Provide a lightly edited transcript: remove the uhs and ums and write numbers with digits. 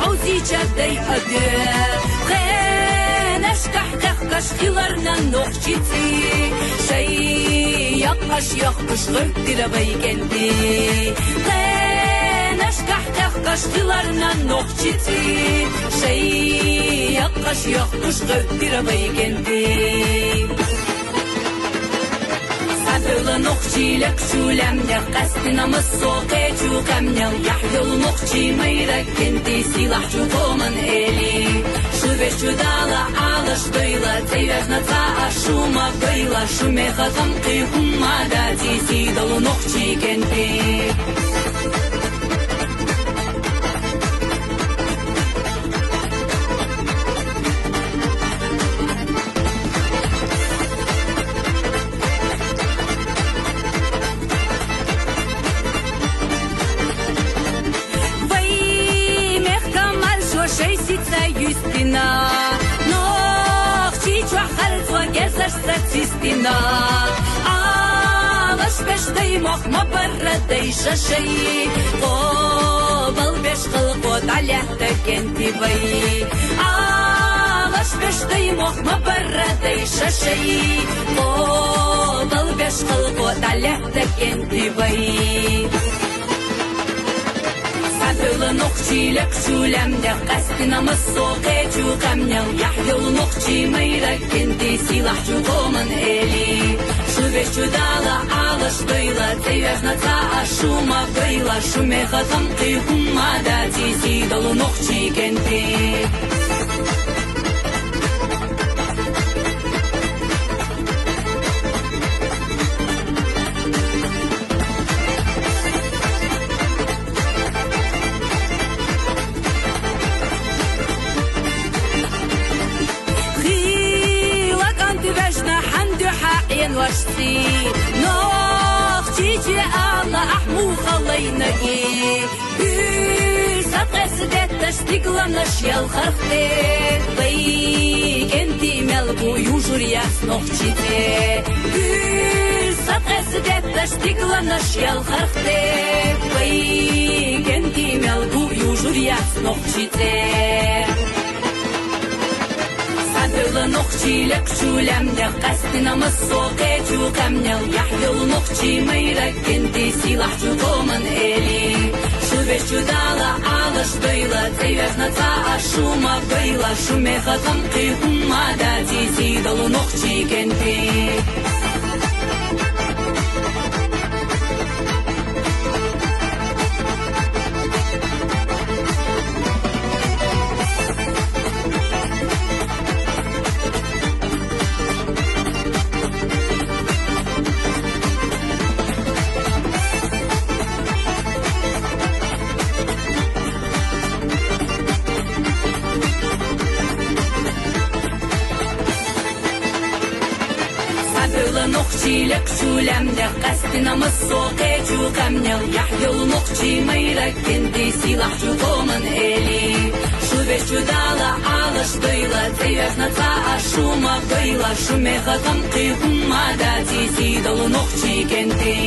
حوزي جدي أدي نشكح كشخيلرنا نوخشيتي شي يقش يخبش غرتي بيكندي نشكح كشخيلرنا نوخشيتي شي يقش يخبش غرتي بيكندي Sadırlı nokçilek şulemde Qastina mıssoqe çuqamnel Yahyol nokçi mayrak kenti Silah çuqoman eli Şubeş çudala alış dıyla Teyvejna ta'a şuma gıyla Şume xatam qiyhumma dati Sidolu nokçi kenti Юстина, но чичуа хальцва гезаш статистина. Алаш бештай мохма барадай шашай, қобал беш қылқот аляхта кенти бай. Алаш бештай мохма барадай шашай, қобал беш қылқот аляхта кенти бай. Sadırlı nokçilek şulemde Qastina mıssoqe çuqamnel Yahyol nokçi mayrak kenti Silah çuqoman eli Şubeş çudala alış dıyla Teyvejna ta'a şuma gıyla Şume xatam qiyhumma dati Sidolu nokçi kenti واشتي نوختي الله أحمو خلينا سطس دت تشتغلنا شيال خرختي بيك انتي ملبو يوجر ياس نوختي سطس دت تشتغلنا شيال خرختي بيك انتي ملبو يوجر ياس نوختي Sadırlı nokçilek şulemde Qastina mıssoqe çuqamnel Yahyol nokçi mayrak kenti Silah çuqoman eli Şubeş çudala alış dıyla Teyvejna ta'a şuma gıyla Şume xatam qiyhumma dati Sidolu nokçi kenti Nokçilek şulemde Qastina mıssoqe çuqamnel Yahyol nokçi mayrak kenti Silah çuqoman eli Şubeş çudala alış dıyla Teyvejna ta'a şuma gıyla Şume xatam qiyhumma dati Sidolu nokçi kenti